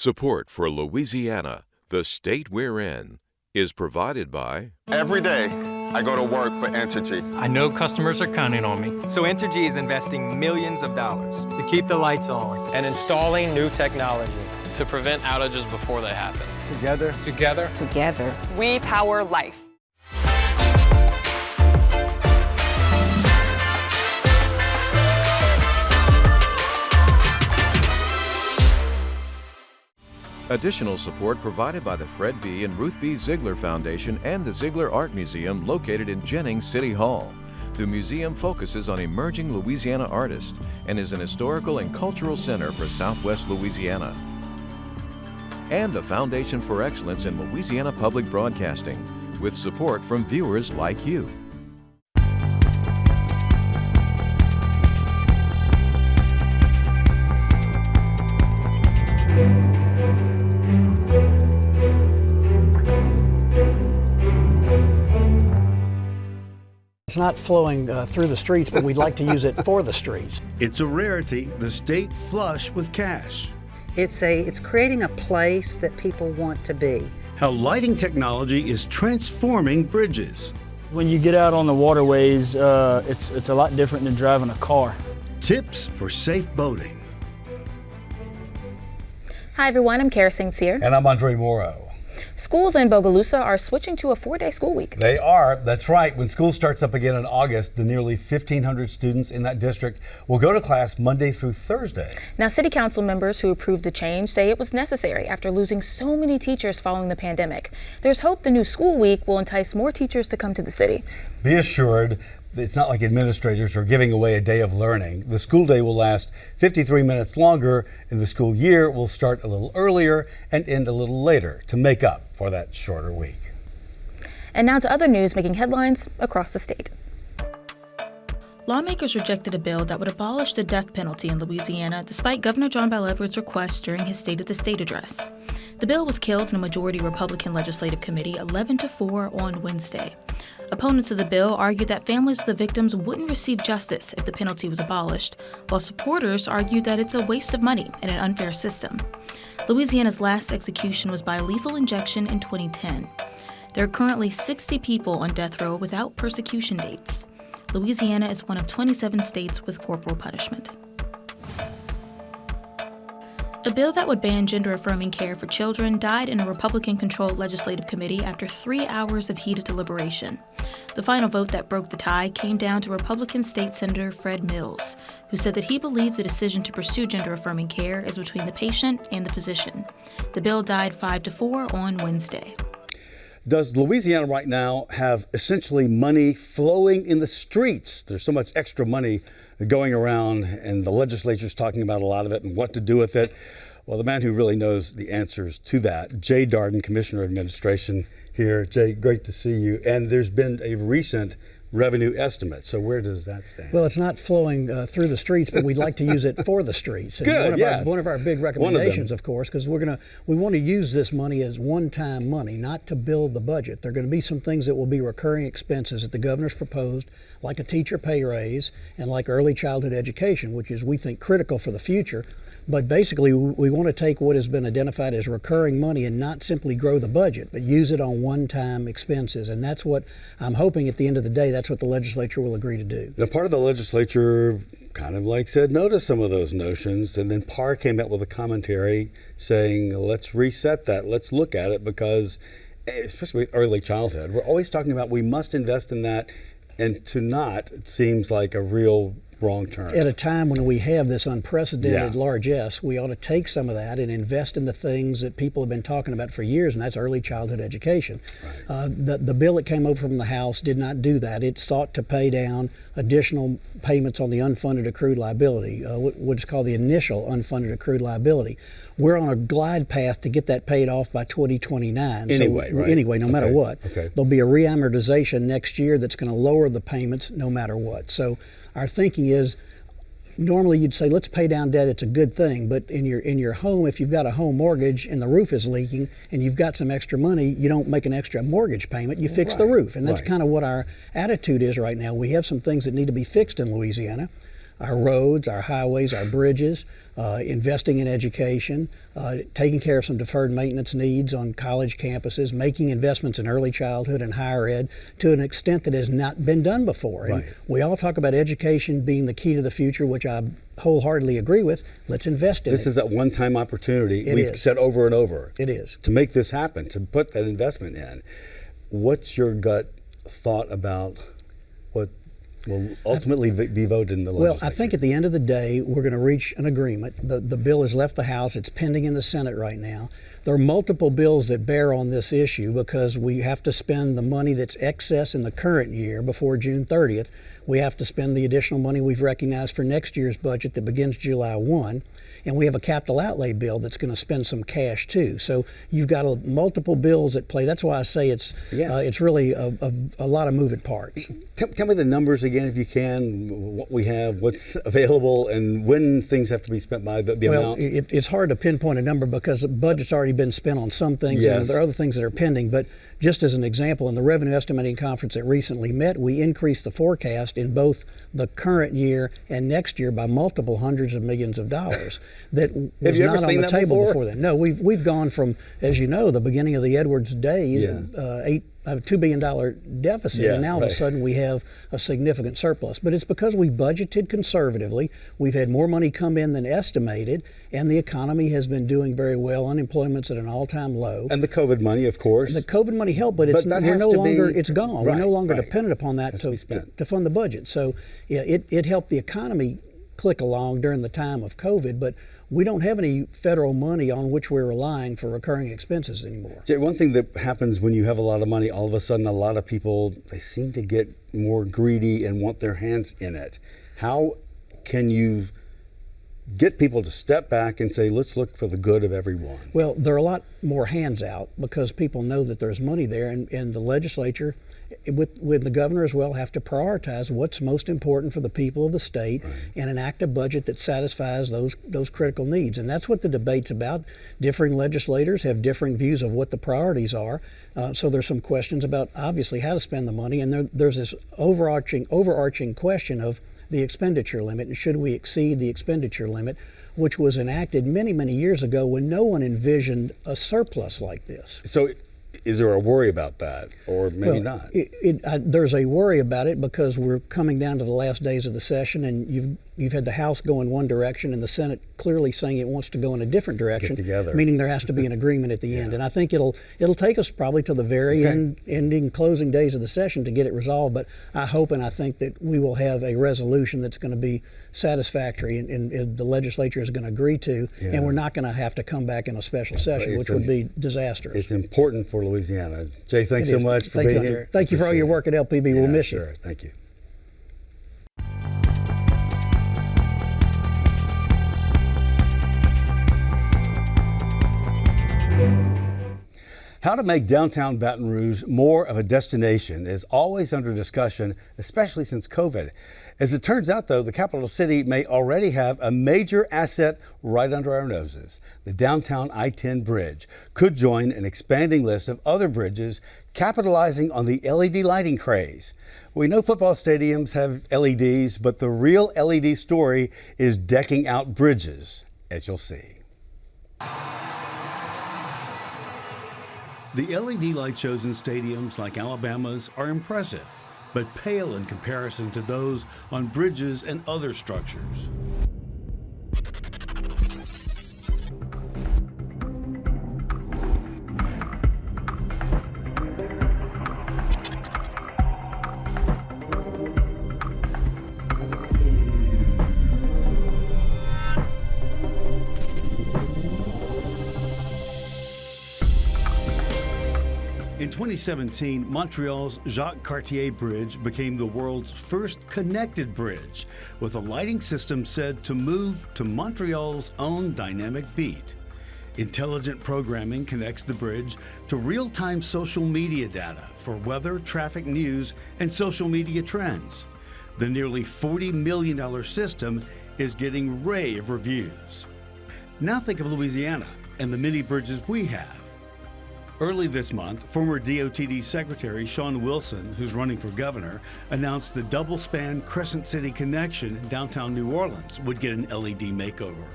Support for Louisiana, the state we're in, is provided by... Every day, I go to work for Entergy. I know customers are counting on me. So Entergy is investing millions of dollars to keep the lights on and installing new technology to prevent outages before they happen. Together, we power life. Additional support provided by the Fred B. and Ruth B. Ziegler Foundation and the Ziegler Art Museum located in Jennings City Hall. The museum focuses on emerging Louisiana artists and is an historical and cultural center for Southwest Louisiana. And the Foundation for Excellence in Louisiana Public Broadcasting, with support from viewers like you. It's not flowing through the streets, but we'd like to use it for the streets. It's a rarity, the state flush with cash. It's creating a place that people want to be. How lighting technology is transforming bridges. When you get out on the waterways, it's a lot different than driving a car. Tips for safe boating. Hi everyone, I'm Crescent City. And I'm André Moreau. Schools in Bogalusa are switching to a 4-day school week. They are, that's right. When school starts up again in August, the nearly 1,500 students in that district will go to class Monday through Thursday. Now, city council members who approved the change say it was necessary after losing so many teachers following the pandemic. There's hope the new school week will entice more teachers to come to the city. Be assured, it's not like administrators are giving away a day of learning. The school day will last 53 minutes longer, and the school year will start a little earlier and end a little later to make up for that shorter week. And now to other news making headlines across the state. Lawmakers rejected a bill that would abolish the death penalty in Louisiana despite Governor John Bel Edwards' request during his State of the State address. The bill was killed in a majority Republican legislative committee 11-4 on Wednesday. Opponents of the bill argued that families of the victims wouldn't receive justice if the penalty was abolished, while supporters argued that it's a waste of money and an unfair system. Louisiana's last execution was by lethal injection in 2010. There are currently 60 people on death row without persecution dates. Louisiana is one of 27 states with corporal punishment. A bill that would ban gender-affirming care for children died in a Republican-controlled legislative committee after 3 hours of heated deliberation. The final vote that broke the tie came down to Republican State Senator Fred Mills, who said that he believed the decision to pursue gender-affirming care is between the patient and the physician. The bill died 5-4 on Wednesday. Does Louisiana right now have essentially money flowing in the streets? There's so much extra money going around, and the legislature's talking about a lot of it and what to do with it. Well, the man who really knows the answers to that, Jay Darden, Commissioner of Administration here. Jay, great to see you. And there's been a recent revenue estimate. So where does that stand? Well, it's not flowing through the streets, but we'd like to use it for the streets. And Good, one of our big recommendations, of course, because we want to use this money as one-time money, not to build the budget. There are going to be some things that will be recurring expenses that the governor's proposed, like a teacher pay raise and like early childhood education, which is, we think, critical for the future. But basically, we want to take what has been identified as recurring money and not simply grow the budget, but use it on one-time expenses. And that's what I'm hoping at the end of the day, that's what the legislature will agree to do. Now, part of the legislature kind of like said no to some of those notions, and then Parr came out with a commentary saying, let's reset that, let's look at it, because especially early childhood, we're always talking about we must invest in that, and to not, it seems like a real wrong turn. At a time when we have this unprecedented largesse, we ought to take some of that and invest in the things that people have been talking about for years, and that's early childhood education. Right. The bill that came over from the House did not do that. It sought to pay down additional payments on the unfunded accrued liability, what's called the initial unfunded accrued liability. We're on a glide path to get that paid off by 2029. Anyway, right? Anyway, no matter what. Okay. There'll be a reamortization next year that's going to lower the payments no matter what. So our thinking is, normally you'd say, let's pay down debt, it's a good thing, but in your home, if you've got a home mortgage and the roof is leaking and you've got some extra money, you don't make an extra mortgage payment, you fix the roof. And that's kind of what our attitude is right now. We have some things that need to be fixed in Louisiana. our roads, our highways, our bridges, investing in education, taking care of some deferred maintenance needs on college campuses, making investments in early childhood and higher ed to an extent that has not been done before. Right. And we all talk about education being the key to the future, which I wholeheartedly agree with. Let's invest in This it. is that one-time opportunity It we've is. said over and over. It is. To make this happen, to put that investment in. What's your gut thought about what will ultimately be voted in the legislature? Well, I think at the end of the day, we're going to reach an agreement. The bill has left the House. It's pending in the Senate right now. There are multiple bills that bear on this issue because we have to spend the money that's excess in the current year before June 30th. We have to spend the additional money we've recognized for next year's budget that begins July 1. And we have a capital outlay bill that's going to spend some cash too. So you've got multiple bills at play. That's why I say it's really a lot of moving parts. Tell me the numbers again, if you can, what we have, what's available, and when things have to be spent by, the amount. It's hard to pinpoint a number because the budget's already been spent on some things, Yes. and there are other things that are pending. But just as an example, in the Revenue Estimating Conference that recently met, we increased the forecast in both the current year and next year by multiple hundreds of millions of dollars. That was not on the table before then. No, we've gone from, as you know, the beginning of the Edwards days, $2 billion deficit, and now all of a sudden we have a significant surplus. But it's because we budgeted conservatively. We've had more money come in than estimated, and the economy has been doing very well. Unemployment's at an all-time low. And the COVID money, of course. The COVID money helped, but it's gone. Right, we're no longer dependent upon that to fund the budget. So yeah, it helped the economy click along during the time of COVID, but we don't have any federal money on which we're relying for recurring expenses anymore. Jay, one thing that happens when you have a lot of money, all of a sudden a lot of people, they seem to get more greedy and want their hands in it. How can you get people to step back and say, let's look for the good of everyone? Well, there are a lot more hands out because people know that there's money there, and the legislature, with the governor as well, have to prioritize what's most important for the people of the state and enact a budget that satisfies those critical needs. And that's what the debate's about. Differing legislators have differing views of what the priorities are. So there's some questions about, obviously, how to spend the money. And there's this overarching question of the expenditure limit, and should we exceed the expenditure limit, which was enacted many, many years ago when no one envisioned a surplus like this. So is there a worry about that, or maybe not? There's a worry about it because we're coming down to the last days of the session, and you've had the House go in one direction and the Senate clearly saying it wants to go in a different direction, meaning there has to be an agreement at the end. And I think it'll take us probably to the very ending closing days of the session to get it resolved. But I hope and I think that we will have a resolution that's going to be satisfactory and the legislature is going to agree to, and we're not going to have to come back in a special session, which would be disastrous. It's important for Louisiana. Jay, thanks so much for being here. Thank you for all your work at LPB. We'll miss you. Thank you. How to make downtown Baton Rouge more of a destination is always under discussion, especially since COVID. As it turns out, though, the capital city may already have a major asset right under our noses. The downtown I-10 bridge could join an expanding list of other bridges capitalizing on the LED lighting craze. We know football stadiums have LEDs, but the real LED story is decking out bridges, as you'll see. The LED light shows in stadiums like Alabama's are impressive, but pale in comparison to those on bridges and other structures. In 2017, Montreal's Jacques Cartier Bridge became the world's first connected bridge, with a lighting system said to move to Montreal's own dynamic beat. Intelligent programming connects the bridge to real-time social media data for weather, traffic news, and social media trends. The nearly $40 million system is getting rave reviews. Now think of Louisiana and the many bridges we have. Early this month, former DOTD Secretary Shawn Wilson, who's running for governor, announced the double-span Crescent City Connection in downtown New Orleans would get an LED makeover.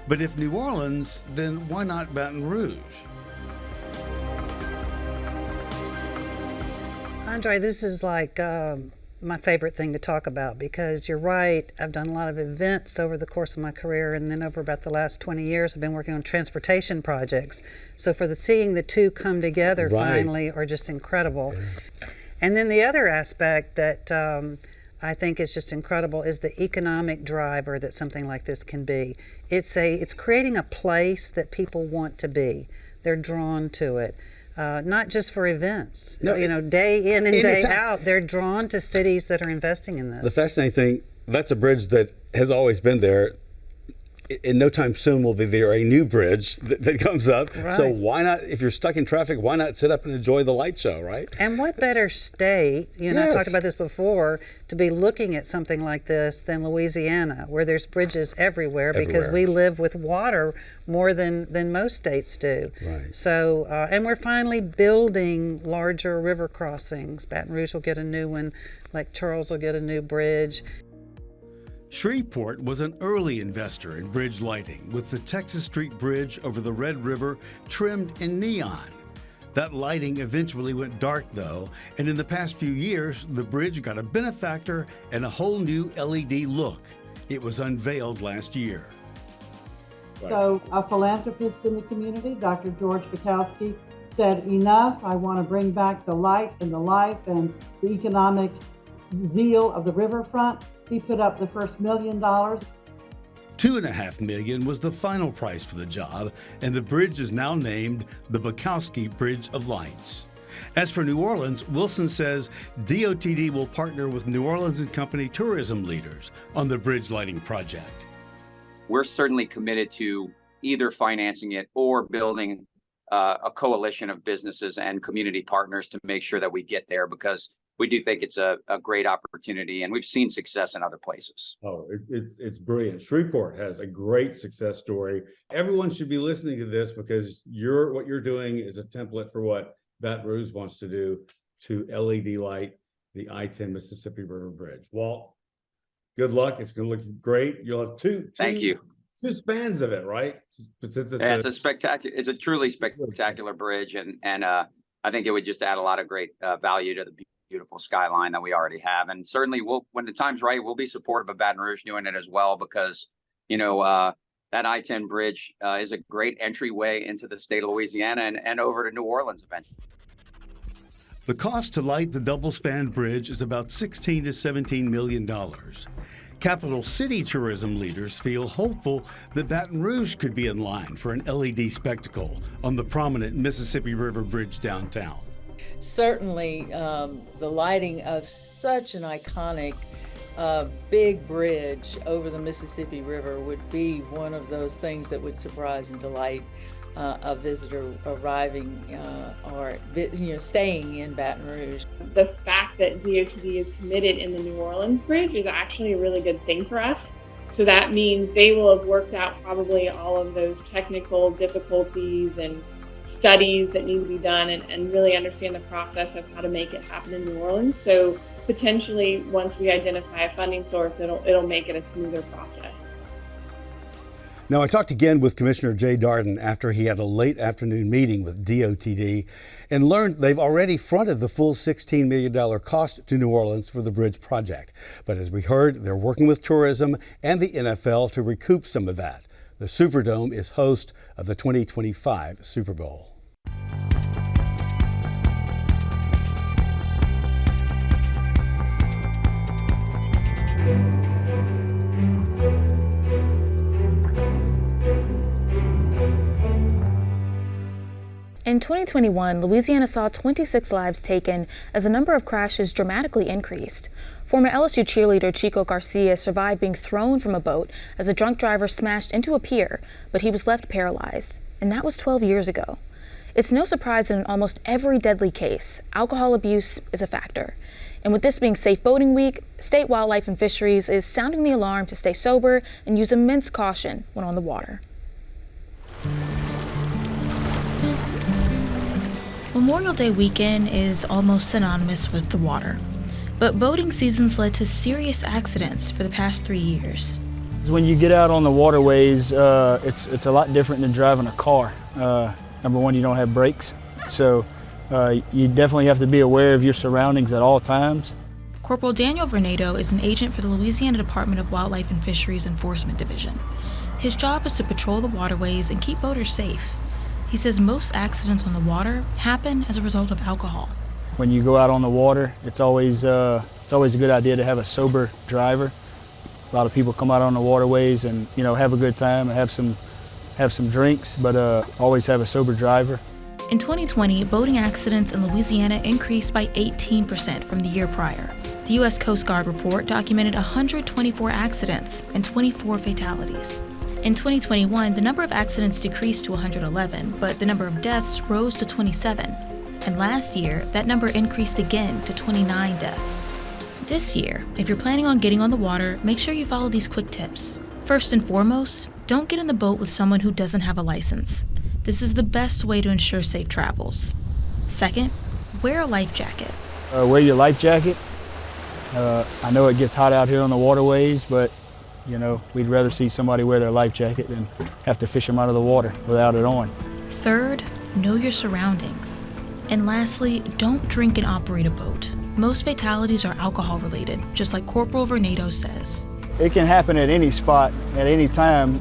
But if New Orleans, then why not Baton Rouge? Andre, this is like my favorite thing to talk about because you're right. I've done a lot of events over the course of my career, and then over about the last 20 years, I've been working on transportation projects. So seeing the two come together finally are just incredible. Yeah. And then the other aspect that I think is just incredible is the economic driver that something like this can be. It's creating a place that people want to be. They're drawn to it. Not just for events, day in and day out, they're drawn to cities that are investing in this. The fascinating thing, that's a bridge that has always been there. In no time soon will be there a new bridge that comes up. Right. So why not, if you're stuck in traffic, why not sit up and enjoy the light show, right? And what better state, I talked about this before, to be looking at something like this than Louisiana, where there's bridges everywhere. Because we live with water more than most states do. Right. So, and we're finally building larger river crossings. Baton Rouge will get a new one, Lake Charles will get a new bridge. Shreveport was an early investor in bridge lighting, with the Texas Street Bridge over the Red River trimmed in neon. That lighting eventually went dark, though, and in the past few years, the bridge got a benefactor and a whole new LED look. It was unveiled last year. So a philanthropist in the community, Dr. George Bukowski, said, enough, I want to bring back the light and the life and the economic zeal of the riverfront. He put up the first $1 million. $2.5 million was the final price for the job, and the bridge is now named the Bukowski Bridge of Lights. As for New Orleans, Wilson says DOTD will partner with New Orleans and Company tourism leaders on the bridge lighting project. We're certainly committed to either financing it or building a coalition of businesses and community partners to make sure that we get there, because we do think it's a great opportunity, and we've seen success in other places. Oh, it's brilliant. Shreveport has a great success story. Everyone should be listening to this because what you're doing is a template for what Baton Rouge wants to do to LED light the I-10 Mississippi River Bridge. Walt, good luck. It's going to look great. You'll have two spans of it, right? It's a spectacular. It's a truly spectacular bridge, and I think it would just add a lot of great value to the beautiful skyline that we already have. And certainly when the time's right, we'll be supportive of Baton Rouge doing it as well, because, that I-10 bridge is a great entryway into the state of Louisiana and over to New Orleans eventually. The cost to light the double-span bridge is about $16 to $17 million. Capital City tourism leaders feel hopeful that Baton Rouge could be in line for an LED spectacle on the prominent Mississippi River Bridge downtown. Certainly, the lighting of such an iconic big bridge over the Mississippi River would be one of those things that would surprise and delight a visitor arriving or staying in Baton Rouge. The fact that DOTD is committed in the New Orleans Bridge is actually a really good thing for us. So that means they will have worked out probably all of those technical difficulties and studies that need to be done and really understand the process of how to make it happen in New Orleans. So potentially, once we identify a funding source, it'll make it a smoother process. Now, I talked again with Commissioner Jay Darden after he had a late afternoon meeting with DOTD and learned they've already fronted the full $16 million cost to New Orleans for the bridge project. But as we heard, they're working with tourism and the NFL to recoup some of that. The Superdome is host of the 2025 Super Bowl. In 2021, Louisiana saw 26 lives taken as the number of crashes dramatically increased. Former LSU cheerleader Chico Garcia survived being thrown from a boat as a drunk driver smashed into a pier, but he was left paralyzed. And that was 12 years ago. It's no surprise that in almost every deadly case, alcohol abuse is a factor. And with this being Safe Boating Week, State Wildlife and Fisheries is sounding the alarm to stay sober and use immense caution when on the water. Memorial Day weekend is almost synonymous with the water, but boating season's led to serious accidents for the past 3 years. When you get out on the waterways, it's a lot different than driving a car. Number one, you don't have brakes, so you definitely have to be aware of your surroundings at all times. Corporal Daniel Vernado is an agent for the Louisiana Department of Wildlife and Fisheries Enforcement Division. His job is to patrol the waterways and keep boaters safe. He says most accidents on the water happen as a result of alcohol. When you go out on the water, it's always a good idea to have a sober driver. A lot of people come out on the waterways and have a good time and have some drinks, but always have a sober driver. In 2020, boating accidents in Louisiana increased by 18% from the year prior. The U.S. Coast Guard report documented 124 accidents and 24 fatalities. In 2021, the number of accidents decreased to 111, but the number of deaths rose to 27. And last year, that number increased again to 29 deaths. This year, if you're planning on getting on the water, make sure you follow these quick tips. First and foremost, don't get in the boat with someone who doesn't have a license. This is the best way to ensure safe travels. Second, wear a life jacket. Wear your life jacket. I know it gets hot out here on the waterways, but we'd rather see somebody wear their life jacket than have to fish them out of the water without it on. Third, know your surroundings. And lastly, don't drink and operate a boat. Most fatalities are alcohol related, just like Corporal Vernado says. It can happen at any spot, at any time.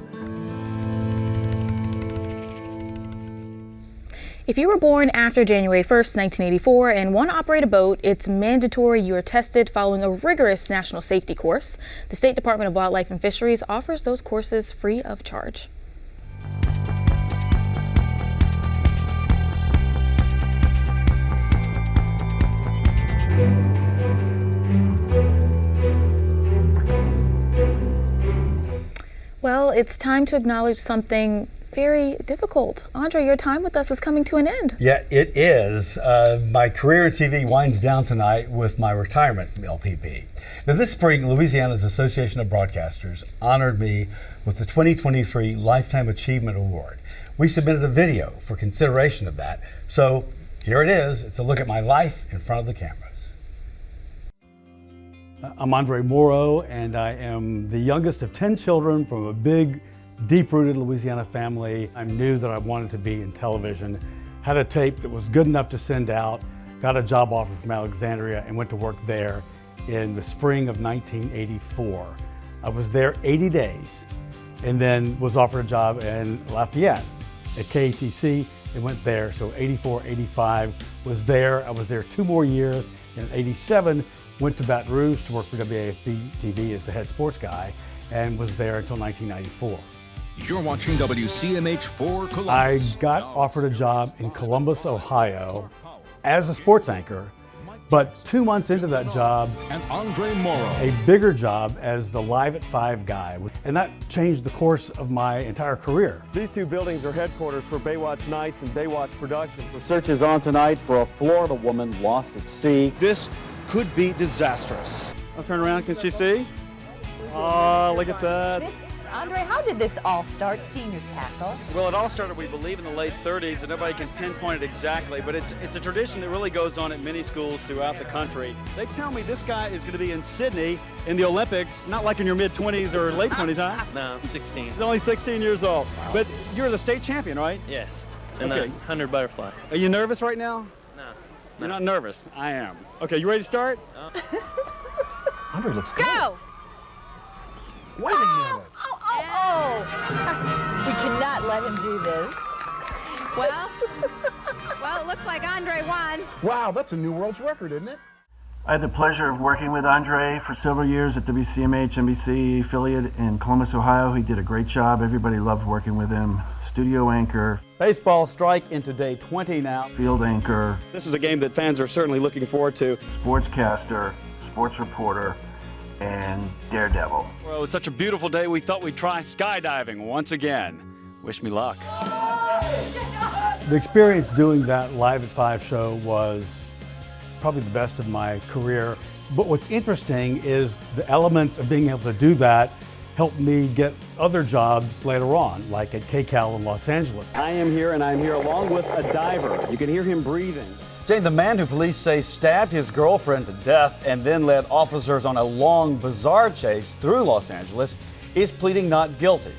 If you were born after January 1st, 1984 and want to operate a boat, it's mandatory you are tested following a rigorous national safety course. The State Department of Wildlife and Fisheries offers those courses free of charge. Well, it's time to acknowledge something very difficult. Andre, your time with us is coming to an end. Yeah, it is. My career in TV winds down tonight with my retirement from LPB. Now this spring, Louisiana's Association of Broadcasters honored me with the 2023 Lifetime Achievement Award. We submitted a video for consideration of that. So here it is. It's a look at my life in front of the cameras. I'm André Moreau, and I am the youngest of 10 children from a big, deep-rooted Louisiana family. I knew that I wanted to be in television, had a tape that was good enough to send out, got a job offer from Alexandria, and went to work there in the spring of 1984. I was there 80 days and then was offered a job in Lafayette at KATC and went there. So 84, 85 was there. I was there 2 more years. In 87, went to Baton Rouge to work for WAFB TV as the head sports guy and was there until 1994. You're watching WCMH4 Columbus. I got offered a job in Columbus, Ohio as a sports anchor, but 2 months into that job, and André Moreau, a bigger job as the Live at 5 guy. And that changed the course of my entire career. These 2 buildings are headquarters for Baywatch Nights and Baywatch Productions. The search is on tonight for a Florida woman lost at sea. This could be disastrous. I'll turn around, can she see? Oh, look at that. Andre, how did this all start, senior tackle? Well, it all started, we believe, in the late 30s, and nobody can pinpoint it exactly, but it's a tradition that really goes on at many schools throughout the country. They tell me this guy is going to be in Sydney in the Olympics, not like in your mid-20s or late 20s, huh? No, 16. He's only 16 years old. Wow. But you're the state champion, right? Yes, and okay. 100 butterfly. Are you nervous right now? No. You're not nervous? I am. Okay, you ready to start? Andre looks good. Go! Wait a minute. Oh! We cannot let him do this. Well, it looks like Andre won. Wow, that's a new world's record, isn't it? I had the pleasure of working with Andre for several years at WCMH NBC affiliate in Columbus, Ohio. He did a great job. Everybody loved working with him. Studio anchor. Baseball strike into day 20 now. Field anchor. This is a game that fans are certainly looking forward to. Sportscaster, sports reporter, and daredevil. Well, it was such a beautiful day, we thought we'd try skydiving once again. Wish me luck. The experience doing that Live at 5 show was probably the best of my career. But what's interesting is the elements of being able to do that helped me get other jobs later on, like at KCAL in Los Angeles. I am here, and I'm here along with a diver. You can hear him breathing. Jane, the man who police say stabbed his girlfriend to death and then led officers on a long, bizarre chase through Los Angeles is pleading not guilty.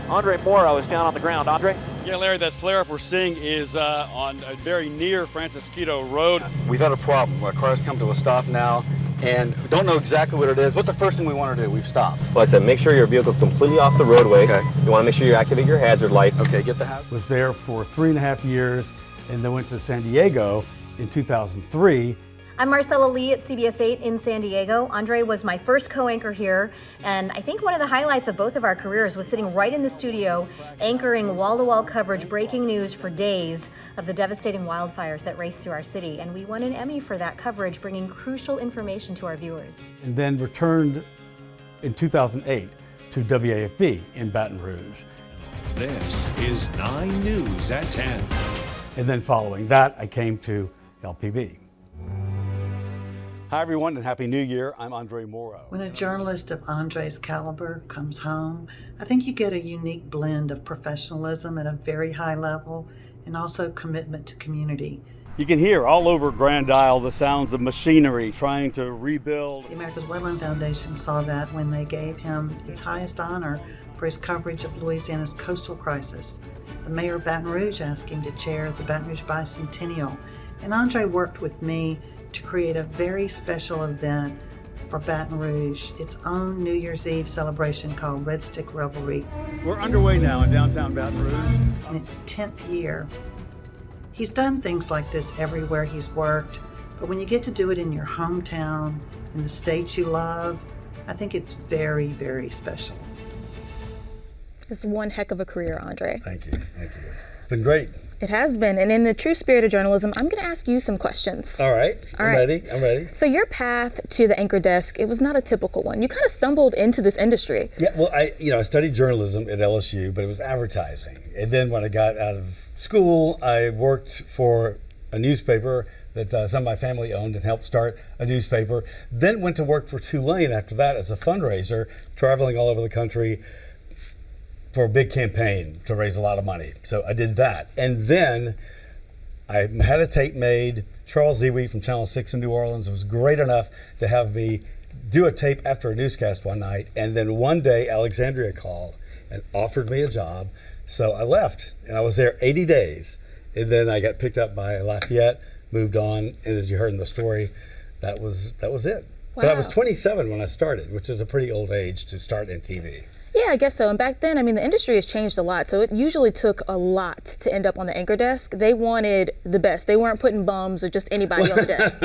Andre Moreau is down on the ground. Andre? Yeah, Larry, that flare-up we're seeing is on very near Francisquito Road. We've had a problem. Our car's come to a stop now, and we don't know exactly what it is. What's the first thing we want to do? We've stopped. Well, I said make sure your vehicle's completely off the roadway. Okay. You want to make sure you activate your hazard lights. Okay, get the hazard. Was there for 3.5 years and then went to San Diego in 2003. I'm Marcella Lee at CBS 8 in San Diego. Andre was my first co-anchor here, and I think one of the highlights of both of our careers was sitting right in the studio, anchoring wall-to-wall coverage, breaking news for days of the devastating wildfires that raced through our city, and we won an Emmy for that coverage, bringing crucial information to our viewers. And then returned in 2008 to WAFB in Baton Rouge. This is 9 News at 10. And then following that, I came to LPB. Hi, everyone, and Happy New Year. I'm André Moreau. When a journalist of Andre's caliber comes home, I think you get a unique blend of professionalism at a very high level and also commitment to community. You can hear all over Grand Isle the sounds of machinery trying to rebuild. The America's Wetland Foundation saw that when they gave him its highest honor for his coverage of Louisiana's coastal crisis. The mayor of Baton Rouge asked him to chair the Baton Rouge Bicentennial, and Andre worked with me to create a very special event for Baton Rouge, its own New Year's Eve celebration called Red Stick Revelry. We're underway now in downtown Baton Rouge. In its 10th year. He's done things like this everywhere he's worked, but when you get to do it in your hometown, in the state you love, I think it's very, very special. It's one heck of a career, Andre. Thank you. It's been great. It has been, and in the true spirit of journalism, I'm going to ask you some questions. All right, I'm ready. So your path to the anchor desk, it was not a typical one. You kind of stumbled into this industry. Yeah, well, I studied journalism at LSU, but it was advertising. And then when I got out of school, I worked for a newspaper that some of my family owned and helped start a newspaper. Then went to work for Tulane after that as a fundraiser, traveling all over the country for a big campaign to raise a lot of money. So I did that. And then I had a tape made. Charles Zewey from Channel 6 in New Orleans was great enough to have me do a tape after a newscast one night. And then one day Alexandria called and offered me a job. So I left, and I was there 80 days. And then I got picked up by Lafayette, moved on, and as you heard in the story, that was it. Wow. But I was 27 when I started, which is a pretty old age to start in TV. Yeah, I guess so. And back then, I mean, the industry has changed a lot. So it usually took a lot to end up on the anchor desk. They wanted the best. They weren't putting bums or just anybody on the desk.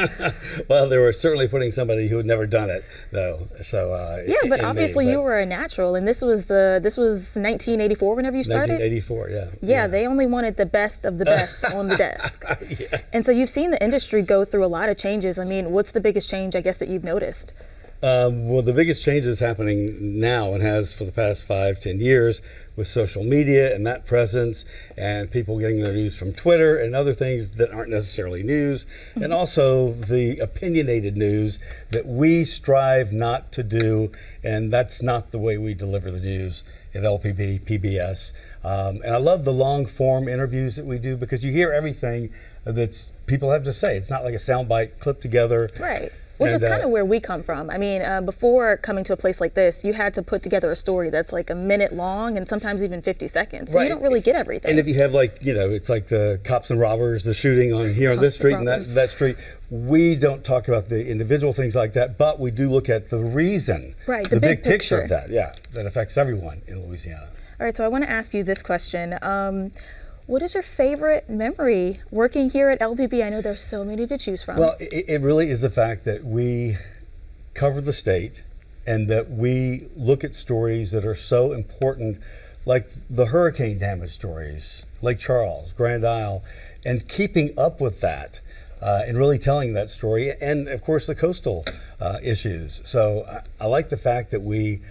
Well, they were certainly putting somebody who had never done it, though. So yeah, but obviously you were a natural, and this was 1984. Whenever you started. 1984, yeah. Yeah, they only wanted the best of the best on the desk. Yeah. And so you've seen the industry go through a lot of changes. I mean, what's the biggest change, I guess, that you've noticed? Well, the biggest change is happening now and has for the past 5-10 years with social media and that presence and people getting their news from Twitter and other things that aren't necessarily news, and also the opinionated news that we strive not to do, and that's not the way we deliver the news at LPB, PBS. And I love the long form interviews that we do because you hear everything that people have to say. It's not like a soundbite clipped together. Right. Which is kind of where we come from. I mean, before coming to a place like this, you had to put together a story that's like a minute long and sometimes even 50 seconds. So you don't really get everything. And if you have it's like the cops and robbers, the shooting on here on this street and that street, we don't talk about the individual things like that, but we do look at the reason. Right, the big picture of that, that affects everyone in Louisiana. All right, so I want to ask you this question. What is your favorite memory working here at LPB? I know there's so many to choose from. Well, it really is the fact that we cover the state and that we look at stories that are so important, like the hurricane damage stories, Lake Charles, Grand Isle, and keeping up with that and really telling that story, and of course the coastal issues. So I like the fact that we,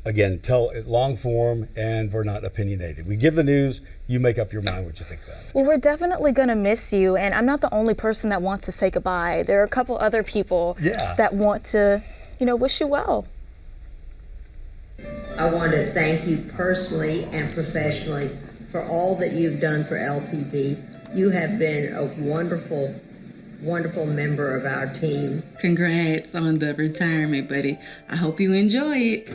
again, tell it long form and we're not opinionated. We give the news, you make up your mind what you think about it. Well, we're definitely going to miss you, and I'm not the only person that wants to say goodbye. There are a couple other people that want to, wish you well. I want to thank you personally and professionally for all that you've done for LPB. You have been a wonderful, wonderful member of our team. Congrats on the retirement, buddy. I hope you enjoy it.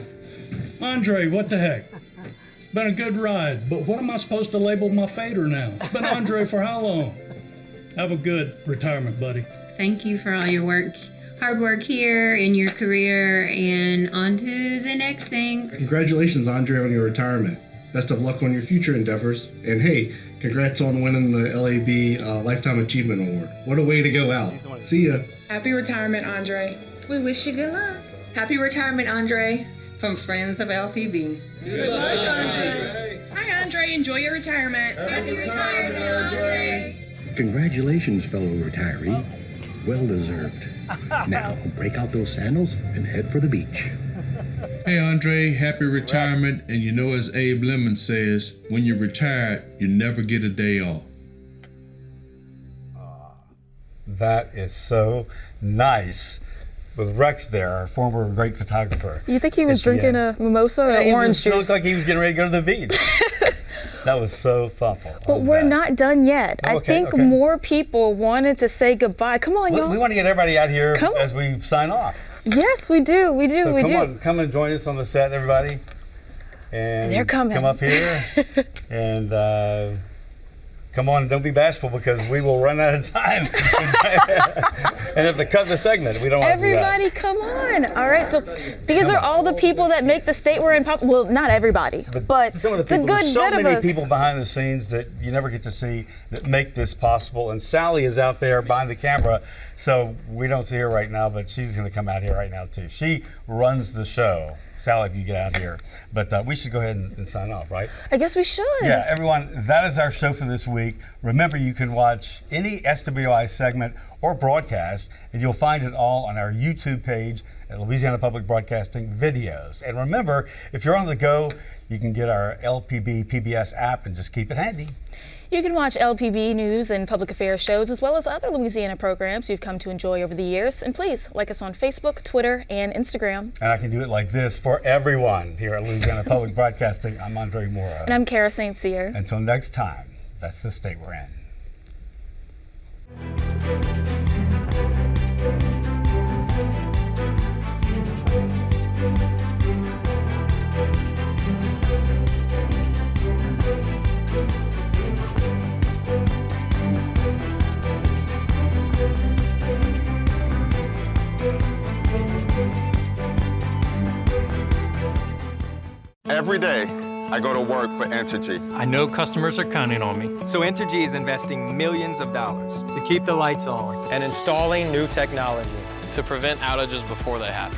Andre, what the heck? It's been a good ride, but what am I supposed to label my fader now? It's been Andre for how long? Have a good retirement, buddy. Thank you for all your work, hard work here in your career, and on to the next thing. Congratulations, Andre, on your retirement. Best of luck on your future endeavors. And hey, congrats on winning the LAB Lifetime Achievement Award. What a way to go out. See ya. Happy retirement, Andre. We wish you good luck. Happy retirement, Andre, from Friends of LPB. Good luck, Andre. Hi, Andre. Enjoy your retirement. Happy retirement, Andre. Congratulations, fellow retiree. Well deserved. Now, break out those sandals and head for the beach. Hey, Andre, happy retirement. And you know, as Abe Lemon says, when you're retired, you never get a day off. That is so nice. With Rex there, our former great photographer. You think he was drinking a mimosa or orange juice? It looked like he was getting ready to go to the beach. That was so thoughtful. But we're not done yet. Oh, I think more people wanted to say goodbye. Come on, y'all. We want to get everybody out here as we sign off. Yes, we do. So come and join us on the set, everybody. And they're coming. Come up here and come on, don't be bashful because we will run out of time. And have to cut the segment. We don't want to do that. Everybody, come on. All right, so these are all the people that make the state we're in possible. Well, not everybody, but some of the it's a people, good there's so bit of many us. people behind the scenes that you never get to see that make this possible. And Sally is out there behind the camera, so we don't see her right now, but she's going to come out here right now too. She runs the show. Sally, if you get out here. But we should go ahead and sign off, right? I guess we should. Yeah, everyone, that is our show for this week. Remember, you can watch any SWI segment or broadcast, and you'll find it all on our YouTube page at Louisiana Public Broadcasting Videos. And remember, if you're on the go, you can get our LPB PBS app and just keep it handy. You can watch LPB news and public affairs shows as well as other Louisiana programs you've come to enjoy over the years. And please like us on Facebook, Twitter, and Instagram. And I can do it like this for everyone here at Louisiana Public Broadcasting. I'm André Moreau. And I'm Kara St. Cyr. Until next time, that's the state we're in. Every day, I go to work for Entergy. I know customers are counting on me. So Entergy is investing millions of dollars to keep the lights on and installing new technology to prevent outages before they happen.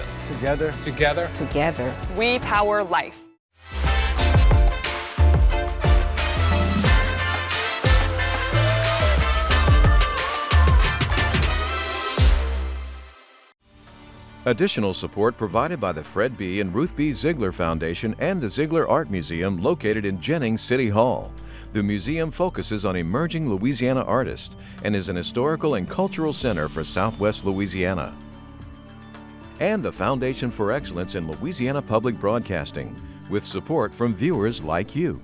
Together, We power life. Additional support provided by the Fred B. and Ruth B. Ziegler Foundation and the Ziegler Art Museum located in Jennings City Hall. The museum focuses on emerging Louisiana artists and is an historical and cultural center for Southwest Louisiana. And the Foundation for Excellence in Louisiana Public Broadcasting, with support from viewers like you.